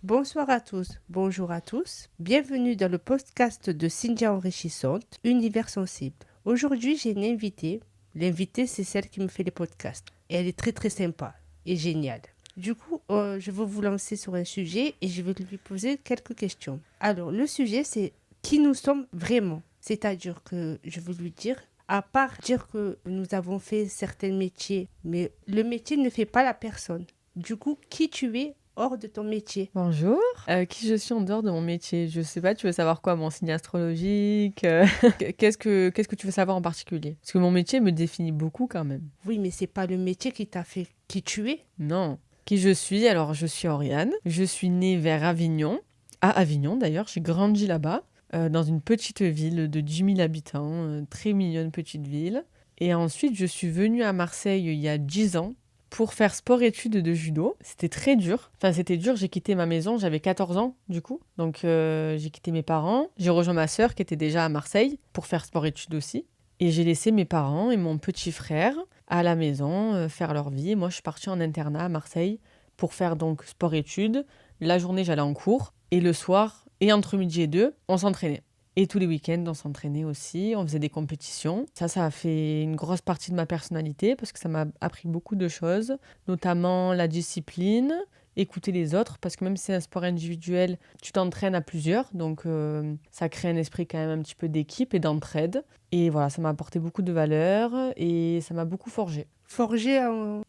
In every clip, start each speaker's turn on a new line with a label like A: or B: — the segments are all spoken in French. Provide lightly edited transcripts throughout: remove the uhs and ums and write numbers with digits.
A: Bonsoir à tous, bonjour à tous. Bienvenue dans le podcast de Cynthia Enrichissante, Univers Sensible. Aujourd'hui, j'ai une invitée. L'invitée, c'est celle qui me fait les podcasts. Et elle est très très sympa et géniale. Du coup, je vais vous lancer sur un sujet et je vais lui poser quelques questions. Alors, le sujet, c'est qui nous sommes vraiment. C'est-à-dire que je veux lui dire, à part dire que nous avons fait certains métiers, mais le métier ne fait pas la personne. Du coup, qui tu es hors de ton métier?
B: Bonjour. Qui je suis en dehors de mon métier? Je sais pas, tu veux savoir quoi? Mon signe astrologique? Qu'est-ce que tu veux savoir en particulier? Parce que mon métier me définit beaucoup quand même.
A: Oui, mais c'est pas le métier qui t'a fait qui tu es.
B: Non. Qui je suis? Alors, je suis Oriane. Je suis née vers Avignon. À Avignon d'ailleurs, j'ai grandi là-bas, dans une petite ville de 10 000 habitants, très mignonne petite ville. Et ensuite, je suis venue à Marseille il y a 10 ans pour faire sport-études de judo. C'était très dur. Enfin, c'était dur, j'ai quitté ma maison, j'avais 14 ans du coup. Donc, j'ai quitté mes parents. J'ai rejoint ma sœur qui était déjà à Marseille pour faire sport-études aussi. Et j'ai laissé mes parents et mon petit frère à la maison faire leur vie. Moi, je suis partie en internat à Marseille pour faire donc sport-études. La journée, j'allais en cours. Et le soir, et entre midi et deux, on s'entraînait. Et tous les week-ends, on s'entraînait aussi, on faisait des compétitions. Ça a fait une grosse partie de ma personnalité parce que ça m'a appris beaucoup de choses, notamment la discipline, écouter les autres, parce que même si c'est un sport individuel, tu t'entraînes à plusieurs, donc ça crée un esprit quand même un petit peu d'équipe et d'entraide. Et voilà, ça m'a apporté beaucoup de valeurs et ça m'a beaucoup forgé.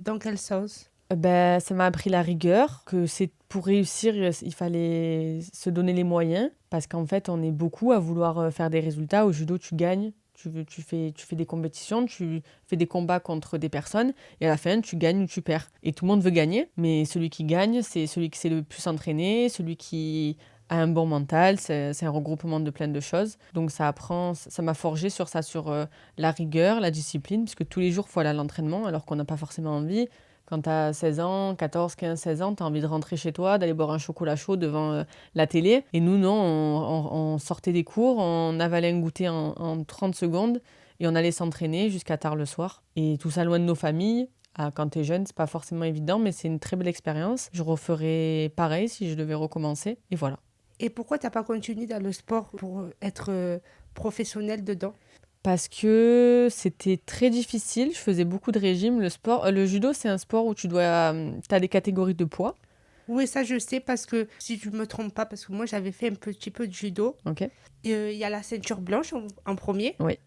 A: Dans quel sens?
B: Ça m'a appris la rigueur, que c'est pour réussir, il fallait se donner les moyens, parce qu'en fait, on est beaucoup à vouloir faire des résultats. Au judo, tu gagnes, tu fais des compétitions, tu fais des combats contre des personnes, et à la fin, tu gagnes ou tu perds. Et tout le monde veut gagner, mais celui qui gagne, c'est celui qui s'est le plus entraîné, celui qui a un bon mental, c'est un regroupement de plein de choses. Donc ça m'a forgé sur ça, sur la rigueur, la discipline, parce que tous les jours, il faut aller à l'entraînement, alors qu'on n'a pas forcément envie. Quand tu as 16 ans, 14, 15, 16 ans, tu as envie de rentrer chez toi, d'aller boire un chocolat chaud devant la télé. Et nous, non, on sortait des cours, on avalait un goûter en 30 secondes et on allait s'entraîner jusqu'à tard le soir. Et tout ça loin de nos familles. Quand tu es jeune, c'est pas forcément évident, mais c'est une très belle expérience. Je referais pareil si je devais recommencer. Et voilà.
A: Et pourquoi t'as pas continué dans le sport pour être professionnel dedans?
B: Parce que c'était très difficile, je faisais beaucoup de régimes. Le judo, c'est un sport où t'as des catégories de poids.
A: Oui, ça je sais parce que si je me trompe pas, parce que moi j'avais fait un petit peu de judo.
B: Ok.
A: Il y a la ceinture blanche en premier.
B: Oui.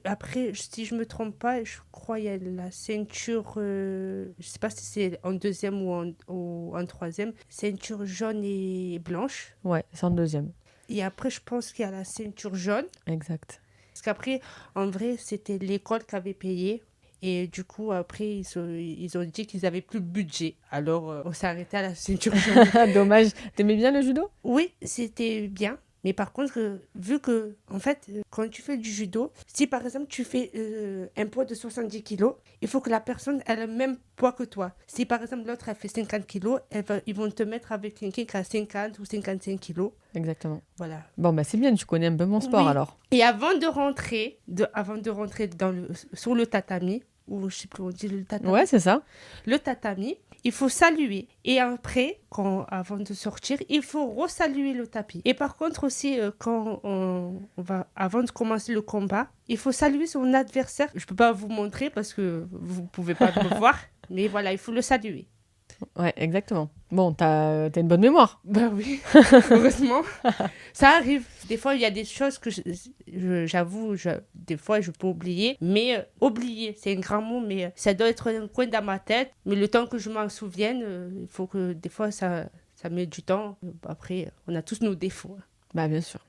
A: Après, si je me trompe pas, je crois il y a la ceinture, je sais pas si c'est en deuxième ou en troisième, ceinture jaune et blanche.
B: Ouais, c'est en deuxième.
A: Et après, je pense qu'il y a la ceinture jaune.
B: Exact.
A: Parce qu'après, en vrai, c'était l'école qui avait payé. Et du coup, après, ils ont dit qu'ils avaient plus de budget. Alors, on s'est arrêté à la ceinture jaune.
B: Dommage. T'aimais bien le judo?
A: Oui, c'était bien. Mais par contre, vu que, en fait, quand tu fais du judo, si par exemple tu fais un poids de 70 kilos, il faut que la personne ait le même poids que toi. Si par exemple l'autre elle fait 50 kilos, ils vont te mettre avec quelqu'un qui a 50 ou 55 kilos.
B: Exactement.
A: Voilà.
B: Bon, c'est bien, tu connais un peu mon sport
A: Oui.
B: alors.
A: Et avant de rentrer sur le tatami, ou je sais plus, on dit le tatami.
B: Ouais, c'est ça.
A: Le tatami, il faut saluer. Et après, avant de sortir, il faut resaluer le tapis. Et par contre aussi, quand avant de commencer le combat, il faut saluer son adversaire. Je peux pas vous montrer parce que vous pouvez pas me voir. Mais voilà, il faut le saluer.
B: Ouais, exactement. Bon, t'as une bonne mémoire.
A: Ben oui, heureusement. Ça arrive. Des fois, il y a des choses que j'avoue, des fois, je peux oublier. Mais oublier, c'est un grand mot, mais ça doit être un coin dans ma tête. Mais le temps que je m'en souvienne, il faut que des fois, ça met du temps. Après, on a tous nos défauts.
B: Bah, bien sûr.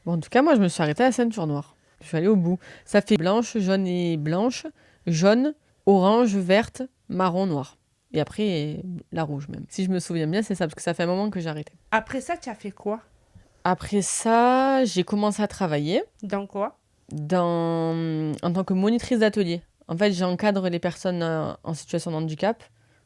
B: Bon, en tout cas, moi, je me suis arrêtée à la ceinture noire. Je suis allée au bout. Ça fait blanche, jaune et blanche, jaune, orange, verte, marron, noir. Et après, la rouge même. Si je me souviens bien, c'est ça, parce que ça fait un moment que j'ai arrêté.
A: Après ça, tu as fait quoi?
B: Après ça, j'ai commencé à travailler
A: Dans quoi?
B: en tant que monitrice d'atelier. En fait, j'encadre les personnes en situation de handicap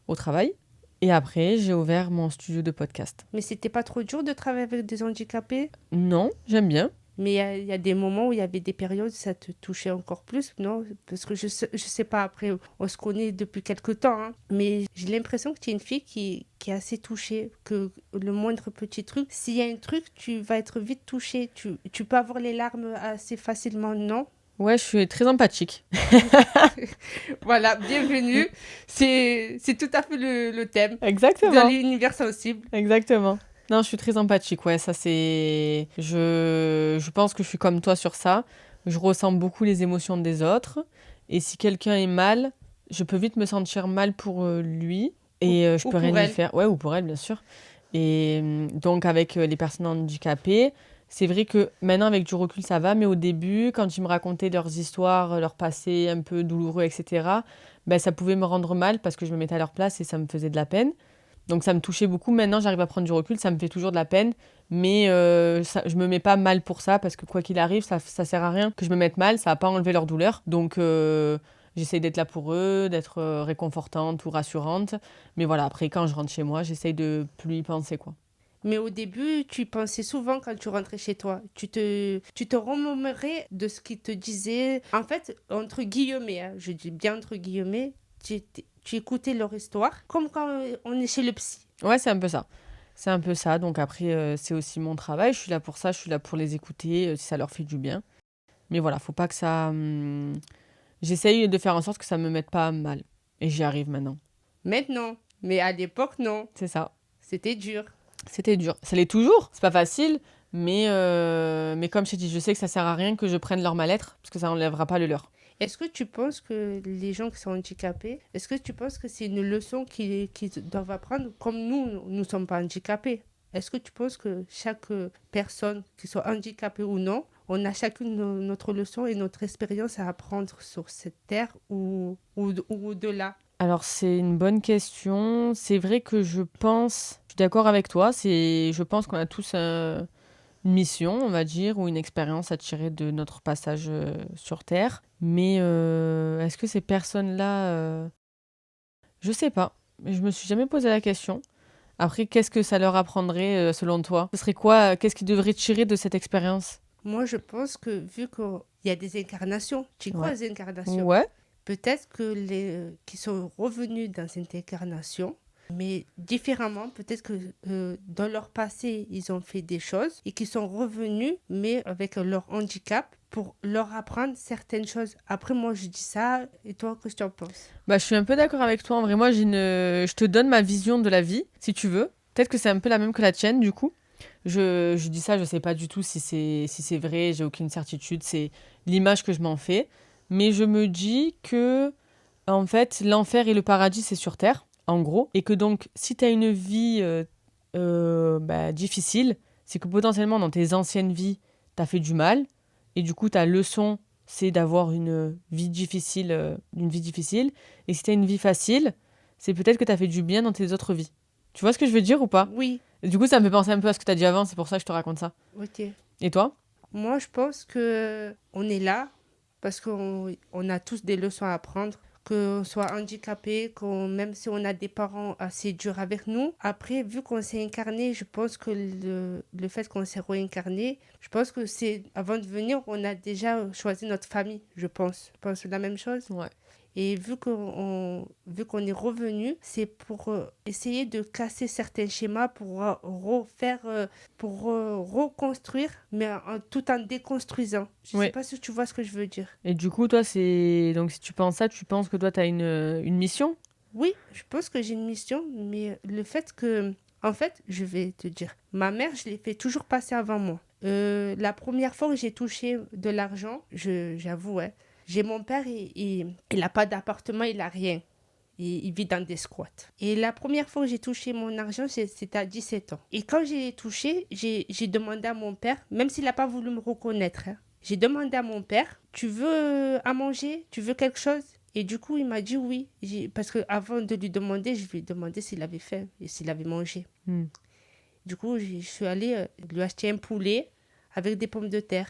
B: au travail. Et après, j'ai ouvert mon studio de podcast.
A: Mais c'était pas trop dur de travailler avec des handicapés?
B: Non, j'aime bien.
A: Mais il y a des moments où il y avait des périodes où ça te touchait encore plus, non? Parce que je sais pas, après, on se connaît depuis quelque temps, hein. Mais j'ai l'impression que tu es une fille qui est assez touchée, que le moindre petit truc, s'il y a un truc, tu vas être vite touchée. Tu peux avoir les larmes assez facilement, non?
B: Ouais, je suis très empathique.
A: Voilà, bienvenue. C'est tout à fait le thème de
B: Exactement.
A: l'univers sensible.
B: Exactement. Non, je suis très empathique, ouais, ça c'est... Je pense que je suis comme toi sur ça. Je ressens beaucoup les émotions des autres. Et si quelqu'un est mal, je peux vite me sentir mal pour lui. Et je
A: Ou
B: peux rien
A: pour
B: y
A: elle.
B: faire. Ouais, ou pour elle, bien sûr. Et donc avec les personnes handicapées, c'est vrai que maintenant avec du recul ça va, mais au début, quand ils me racontaient leurs histoires, leur passé un peu douloureux, etc., ben, ça pouvait me rendre mal parce que je me mettais à leur place et ça me faisait de la peine. Donc ça me touchait beaucoup. Maintenant, j'arrive à prendre du recul, ça me fait toujours de la peine, mais je me mets pas mal pour ça parce que quoi qu'il arrive, ça sert à rien que je me mette mal, ça va pas enlever leur douleur. Donc j'essaye d'être là pour eux, d'être réconfortante ou rassurante. Mais voilà, après quand je rentre chez moi, j'essaye de plus y penser quoi.
A: Mais au début, tu pensais souvent quand tu rentrais chez toi. Tu te remémorais de ce qu'il te disait. En fait, entre guillemets, hein, je dis bien entre guillemets, tu écoutais leur histoire, comme quand on est chez le psy.
B: Ouais, c'est un peu ça. C'est un peu ça. Donc après, c'est aussi mon travail. Je suis là pour ça. Je suis là pour les écouter si ça leur fait du bien. Mais voilà, faut pas que ça. J'essaye de faire en sorte que ça me mette pas mal. Et j'y arrive maintenant.
A: Maintenant. Mais à l'époque, non.
B: C'est ça.
A: C'était dur.
B: C'était dur. Ça l'est toujours. C'est pas facile. Mais comme je t'ai dit, je sais que ça sert à rien que je prenne leur mal-être parce que ça n'enlèvera pas le leur.
A: Est-ce que tu penses que les gens qui sont handicapés, est-ce que tu penses que c'est une leçon qu'ils doivent apprendre comme nous ne sommes pas handicapés? Est-ce que tu penses que chaque personne, qui soit handicapée ou non, on a chacune notre leçon et notre expérience à apprendre sur cette terre ou au-delà?
B: Alors c'est une bonne question. C'est vrai que je suis d'accord avec toi. Je pense qu'on a tous une mission, on va dire, ou une expérience à tirer de notre passage sur Terre. Mais est-ce que ces personnes-là, je sais pas. Je me suis jamais posé la question. Après, qu'est-ce que ça leur apprendrait selon toi? Ce serait quoi? Qu'est-ce qu'ils devraient tirer de cette expérience?
A: Moi, je pense que vu qu'il y a des incarnations, tu crois
B: Ouais.
A: aux incarnations?
B: Ouais.
A: Peut-être que les qui sont revenus dans cette incarnation, mais différemment, peut-être que dans leur passé, ils ont fait des choses et qu'ils sont revenus, mais avec leur handicap, pour leur apprendre certaines choses. Après, moi, je dis ça, et toi, qu'est-ce que tu en penses?
B: Bah, je suis un peu d'accord avec toi. En vrai, moi, je te donne ma vision de la vie, si tu veux. Peut-être que c'est un peu la même que la tienne, du coup. Je dis ça, je sais pas du tout si c'est vrai, j'ai aucune certitude, c'est l'image que je m'en fais. Mais je me dis que, en fait, l'enfer et le paradis, c'est sur Terre, en gros. Et que donc, si tu as une vie bah, difficile, c'est que potentiellement, dans tes anciennes vies, tu as fait du mal. Et du coup, ta leçon, c'est d'avoir une vie difficile, une vie difficile. Et si tu as une vie facile, c'est peut-être que tu as fait du bien dans tes autres vies. Tu vois ce que je veux dire ou pas?
A: Oui,
B: Et du coup, ça me fait penser un peu à ce que tu as dit avant, c'est pour ça que je te raconte ça.
A: ok.
B: Et toi?
A: Moi, je pense que on est là parce qu'on a tous des leçons à apprendre, qu'on soit handicapé, même si on a des parents assez durs avec nous. Après, vu qu'on s'est incarné, je pense que le fait qu'on s'est réincarné, je pense que c'est avant de venir, on a déjà choisi notre famille, je pense. Je pense la même chose.
B: Ouais.
A: Et vu qu'on est revenu, c'est pour essayer de casser certains schémas, pour refaire, pour reconstruire, mais tout en déconstruisant. Je ne sais
B: Ouais.
A: pas si tu vois ce que je veux dire.
B: Et du coup, toi, c'est. Donc, si tu penses ça, tu penses que toi, tu as une mission?
A: Oui, je pense que j'ai une mission, mais le fait que... En fait, je vais te dire, ma mère, je l'ai fait toujours passer avant moi. La première fois que j'ai touché de l'argent, j'avoue, ouais, j'ai mon père, il n'a pas d'appartement, il n'a rien. Il vit dans des squats. Et la première fois que j'ai touché mon argent, c'était à 17 ans. Et quand j'ai touché, j'ai demandé à mon père, même s'il n'a pas voulu me reconnaître, hein, j'ai demandé à mon père, tu veux à manger? Tu veux quelque chose? Et du coup, il m'a dit oui. Parce qu'avant de lui demander, je lui ai demandé s'il avait faim et s'il avait mangé.
B: Hmm.
A: Du coup, je suis allée lui acheter un poulet avec des pommes de terre.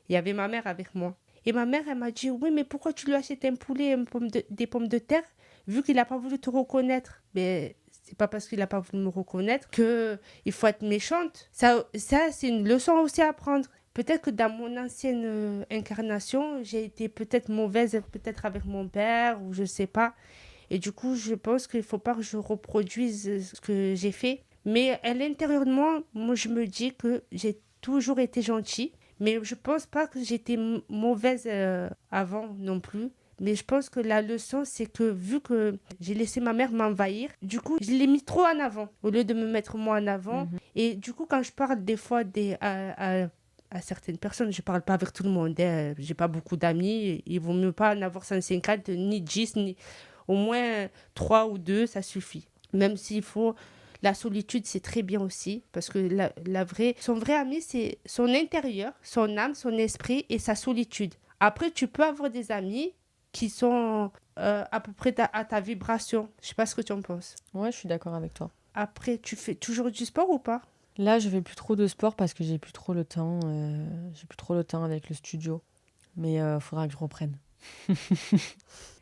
A: Il y avait ma mère avec moi. Et ma mère, elle m'a dit, oui, mais pourquoi tu lui achètes un poulet et des pommes de terre, vu qu'il n'a pas voulu te reconnaître? Mais c'est pas parce qu'il n'a pas voulu me reconnaître qu'il faut être méchante. Ça c'est une leçon aussi à apprendre. peut-être que dans mon ancienne incarnation, j'ai été peut-être mauvaise, peut-être avec mon père, ou je sais pas. Et du coup, je pense qu'il faut pas que je reproduise ce que j'ai fait. Mais à l'intérieur de moi, moi, je me dis que j'ai toujours été gentille. Mais je pense pas que j'étais mauvaise avant non plus. Mais je pense que la leçon, c'est que vu que j'ai laissé ma mère m'envahir, du coup, je l'ai mis trop en avant, au lieu de me mettre moi en avant. Et du coup, quand je parle des fois à certaines personnes, je parle pas avec tout le monde, hein. J'ai pas beaucoup d'amis. Il vaut mieux pas en avoir 150, ni 10, ni au moins 3 ou 2, ça suffit. Même s'il faut... La solitude, c'est très bien aussi, parce que son vrai ami, c'est son intérieur, son âme, son esprit et sa solitude. Après, tu peux avoir des amis qui sont à peu près à ta vibration. Je sais pas ce que tu en penses.
B: Ouais, je suis d'accord avec toi.
A: Après, tu fais toujours du sport ou pas?
B: Là, je fais plus trop de sport parce que j'ai plus trop le temps. J'ai plus trop le temps avec le studio. Mais faudra que je reprenne.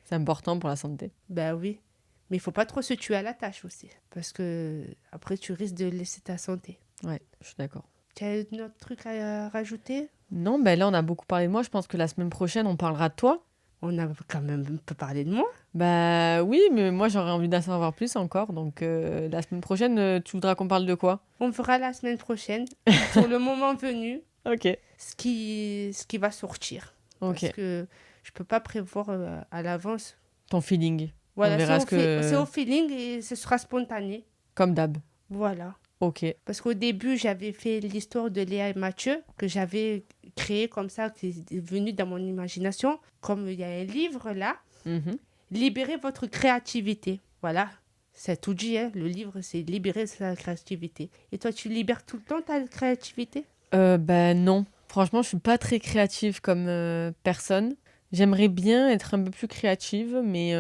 B: C'est important pour la santé.
A: Ben oui. Mais il faut pas trop se tuer à la tâche aussi. Parce que après, tu risques de laisser ta santé.
B: Ouais, je suis d'accord.
A: Tu as un autre truc à rajouter?
B: Non, ben là, on a beaucoup parlé de moi. Je pense que la semaine prochaine, on parlera de toi.
A: On a quand même un peu parlé de moi.
B: Bah oui, mais moi, j'aurais envie d'en savoir plus encore. Donc, la semaine prochaine, tu voudras qu'on parle de quoi?
A: On fera la semaine prochaine, pour le moment venu,
B: Ok.
A: ce qui va sortir.
B: Ok.
A: Parce que je peux pas prévoir à l'avance.
B: Ton feeling.
A: Voilà,
B: On verra
A: c'est au feeling et ce sera spontané.
B: Comme d'hab.
A: Voilà.
B: Ok.
A: Parce qu'au début, j'avais fait l'histoire de Léa et Mathieu, que j'avais créé comme ça, qui est venu dans mon imagination. Comme il y a un livre là,
B: Mhm.
A: Libérez votre créativité. Voilà, c'est tout dit, hein. Le livre, c'est libérer sa créativité. Et toi, tu libères tout le temps ta créativité?
B: Ben non. Franchement, je suis pas très créative comme personne. J'aimerais bien être un peu plus créative, mais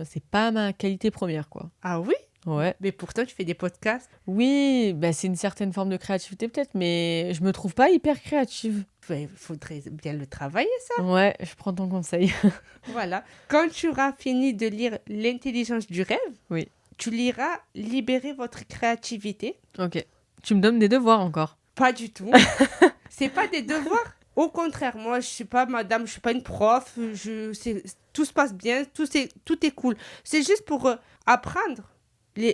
B: c'est pas ma qualité première, quoi.
A: Ah oui?
B: Ouais.
A: Mais pourtant, tu fais des podcasts.
B: Oui, ben c'est une certaine forme de créativité peut-être, mais je me trouve pas hyper créative.
A: Il faudrait bien le travailler, ça.
B: Ouais, je prends ton conseil.
A: Voilà. Quand tu auras fini de lire L'intelligence du rêve,
B: Oui.
A: tu liras Libérer votre créativité.
B: Ok. Tu me donnes des devoirs encore.
A: Pas du tout. C'est pas des devoirs. Au contraire, moi, je suis pas madame, je suis pas une prof. Tout se passe bien, tout est cool. C'est juste pour apprendre.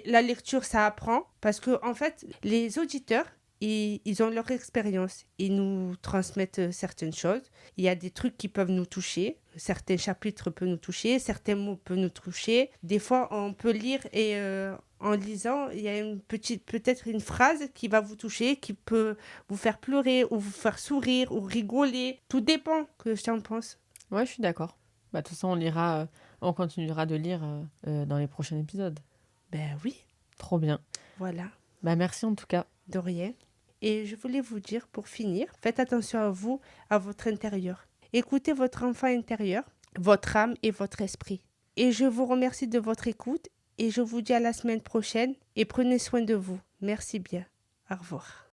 A: La lecture, ça apprend. Parce que, en fait, les auditeurs, ils ont leur expérience. Ils nous transmettent certaines choses. Il y a des trucs qui peuvent nous toucher. Certains chapitres peuvent nous toucher. Certains mots peuvent nous toucher. Des fois, on peut lire et en lisant, il y a peut-être une phrase qui va vous toucher, qui peut vous faire pleurer ou vous faire sourire ou rigoler. Tout dépend que je t'en pense.
B: Ouais, je suis d'accord. Bah, de toute façon, on continuera de lire dans les prochains épisodes.
A: Ben oui,
B: Trop bien.
A: voilà,
B: Bah, merci en tout cas.
A: de rien. Et je voulais vous dire, pour finir, faites attention à vous, à votre intérieur. Écoutez votre enfant intérieur, votre âme et votre esprit. Et je vous remercie de votre écoute et je vous dis à la semaine prochaine et prenez soin de vous. Merci bien. Au revoir.